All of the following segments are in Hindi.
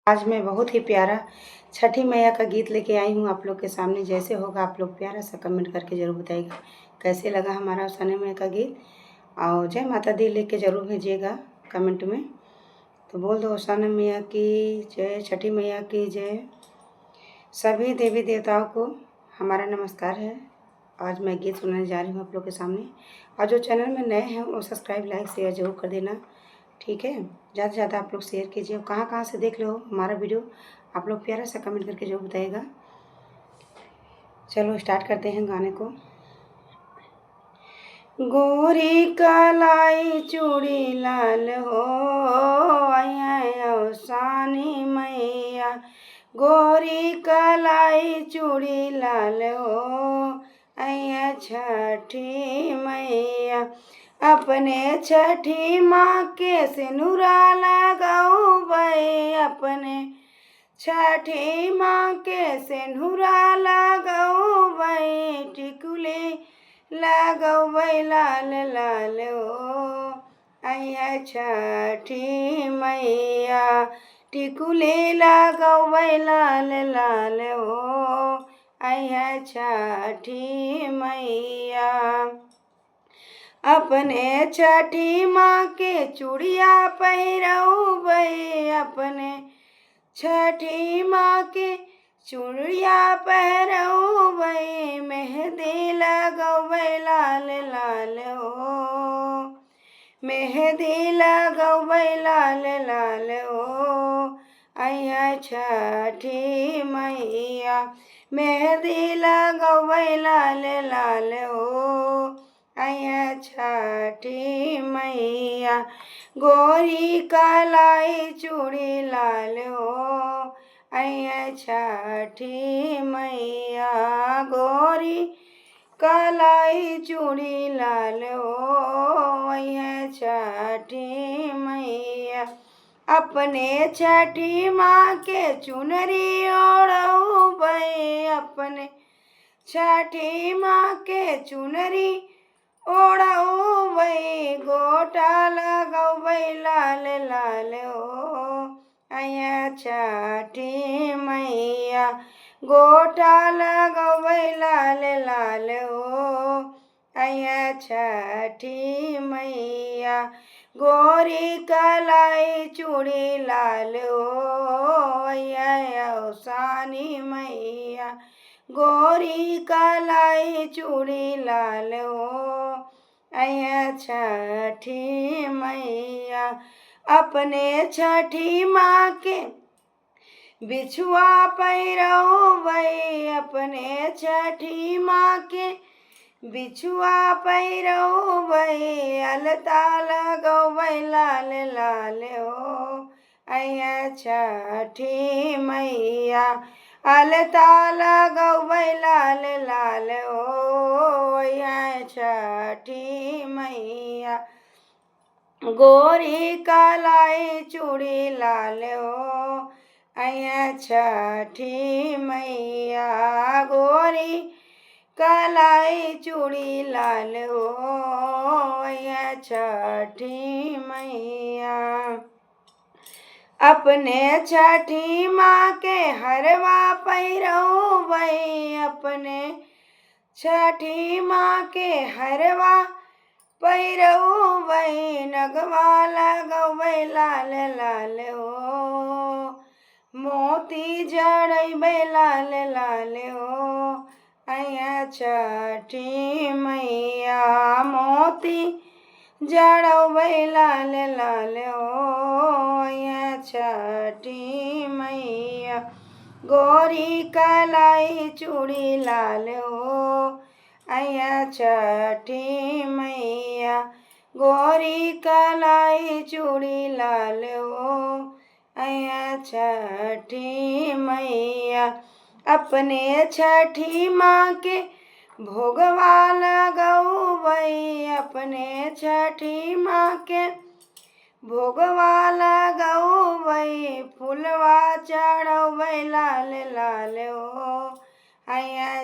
आज मैं बहुत ही प्यारा छठी मैया का गीत लेके आई हूँ आप लोग के सामने। जैसे होगा आप लोग प्यारा सा कमेंट करके ज़रूर बताइएगा कैसे लगा हमारा छठी मैया का गीत। और जय माता दी लिख के ज़रूर भेजिएगा कमेंट में। तो बोल दो छठी मैया की जय, छठी मैया की जय। सभी देवी देवताओं को हमारा नमस्कार है। आज मैं गीत सुनाने जा रही हूँ आप लोग के सामने। और जो चैनल में नए हैं वो सब्सक्राइब लाइक शेयर ज़रूर कर देना, ठीक है। ज़्यादा से ज़्यादा आप लोग शेयर कीजिए। कहाँ से देख लो हमारा वीडियो आप लोग प्यारा सा कमेंट करके जरूर बताइएगा। चलो स्टार्ट करते हैं गाने को। गोरी कलाई चूड़ी लाल हो सानी मैया, गोरी कलाई चूड़ी लाल हो छठी मैया। अपने छठी माँ के सिनुरा लगाऊबे, अपने छठी माँ के सिनुरा लगाऊबे, टिकुली लगाऊबे लाल लाल ओ छठी मैया। टिकुली लगाऊबे लाल लाल ओ छठी मैया। अपने छठी माँ के चूड़िया पहिरऊबे, अपने छठी माँ के चूड़िया पहिरऊबे, मेहंदी लगऊबे लाल लाल ओ, मेहंदी लगऊबे लाल लाल ओ छठी मैया। मेहंदी लगऊबे लाल लाल ओ छठी मैया। गोरी कलाई चूड़ी लाल हो छठी मैया, गोरी कलाई चूड़ी लाल हो छठी मैया। अपने छठी माँ के चुनरी ओढ़ऊबे, अपने छठी माँ के चुनरी ओढ़ऊबे, गोटा लगऊबे लाल लाल ओ छठी मैया। गोटा लगऊबे लाल लाल ओ छठी मैया। गोरी कलाई चूड़ी लाल ओ सानी मैया, गोरी कलाई चूड़ी लाल ओ छठी मैया। अपने छठी माँ के बिछुआ पहिरऊबे, अपने छठी माँ के बिछुआ पहिरऊबे, अलता लगऊबे लाल लाल ओ छठी मैया। अलता लगऊबे लाल लाल ओ छठी मैया। गोरी कलाई चूड़ी लाल ओ छठी मैया, गोरी कलाई चूड़ी लाल ओ छठी मैया। अपने छठी माँ के हरवा पहिरऊबे, अपने छठी माँ के हरवा पहिरऊबे, नगवा लगऊबे लाल लाल ओ, मोती जड़ैबे लाल लाल ओ छठी मैया। मोती जड़ऊबे लाल लाल ओ छठी मैया। गोरी कलाई चूड़ी लाल ओ छठी मैया, गोरी कलाई चूड़ी लाल ओ छठी मैया। अपने छठी माँ के भोगवा लगऊबे, अपने छठी माँ के भोगवा लगऊबे, फुलवा चढ़ऊबे लाल लाल ओ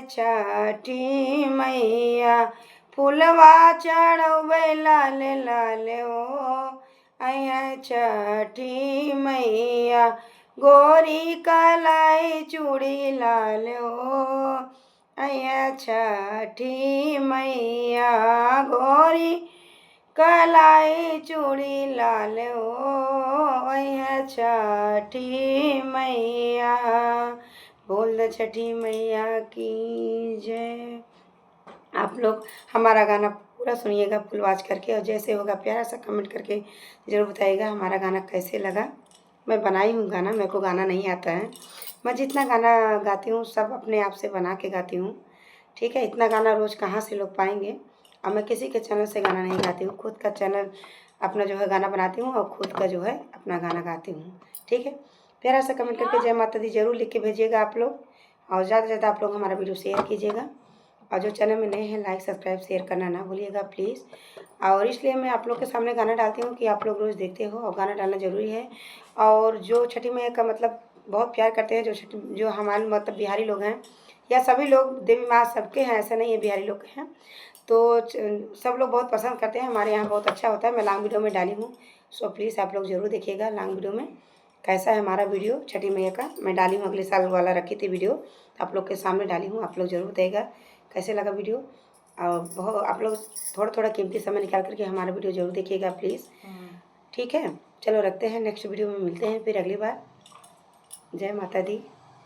छठी मैया। फुलवा चढ़ऊबे लाल लाल ओ छठी मैया। गोरी कलाई चूड़ी लाल हो अया छठी मैया, गोरी कलाई चूड़ी लाल हो अया छठी मैया। बोल दो छठी मैया की जय। आप लोग हमारा गाना पूरा सुनिएगा फुल वॉच करके, और जैसे होगा प्यारा सा कमेंट करके ज़रूर बताइएगा हमारा गाना कैसे लगा। मैं बनाई हूँ गाना, मेरे को गाना नहीं आता है। मैं जितना गाना गाती हूँ सब अपने आप से बना के गाती हूँ, ठीक है। इतना गाना रोज़ कहाँ से लोग पाएंगे। और मैं किसी के चैनल से गाना नहीं गाती हूँ, खुद का चैनल अपना जो है गाना बनाती हूँ और खुद का जो है अपना गाना गाती हूँ, ठीक है। प्यारा सा कमेंट करके जय माता दी ज़रूर लिख के भेजिएगा आप लोग, और ज़्यादा से ज़्यादा आप लोग हमारा वीडियो शेयर कीजिएगा, और जो चैनल में नए हैं लाइक सब्सक्राइब शेयर करना ना भूलिएगा प्लीज़। और इसलिए मैं आप लोग के सामने गाना डालती हूँ कि आप लोग रोज़ देखते हो, और गाना डालना ज़रूरी है। और जो छठी मैया का मतलब बहुत प्यार करते हैं, जो हमारे मतलब बिहारी लोग हैं, या सभी लोग देवी माँ सबके हैं, ऐसा नहीं है बिहारी लोग के हैं, तो सब लोग बहुत पसंद करते हैं। हमारे यहाँ बहुत अच्छा होता है। मैं लॉन्ग वीडियो में डाली हूँ, सो प्लीज़ आप लोग ज़रूर देखिएगा लॉन्ग वीडियो में कैसा है हमारा वीडियो छठी मैया का। मैं डाली हूँ अगले साल वाला रखी थी वीडियो, आप लोग के सामने डाली हूँ। आप लोग ज़रूर बताइएगा कैसे लगा वीडियो, और बहुत आप लोग थोड़ा थोड़ा कीमती समय निकाल करके हमारा वीडियो ज़रूर देखिएगा प्लीज़, ठीक है। चलो रखते हैं, नेक्स्ट वीडियो में मिलते हैं फिर अगली बार। जय माता दी,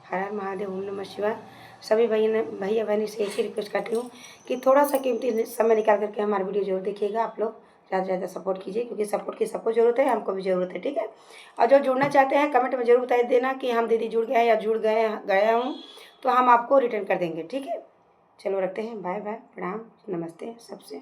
हर हर महादेव, ओम नमः शिवाय। सभी भैया बहनी से एक ही रिक्वेस्ट करती हूँ कि थोड़ा सा कीमती समय निकाल करके हमारा वीडियो जरूर देखिएगा। आप लोग ज़्यादा से ज़्यादा सपोर्ट कीजिए, क्योंकि सपोर्ट की सबको ज़रूरत है, हमको भी ज़रूरत है, ठीक है। और जो जुड़ना चाहते हैं कमेंट में ज़रूर बता देना कि हम दीदी जुड़ गए या जुड़ गया हूँ, तो हम आपको रिटर्न कर देंगे, ठीक है। चलो रखते हैं, बाय बाय, प्रणाम, नमस्ते सबसे।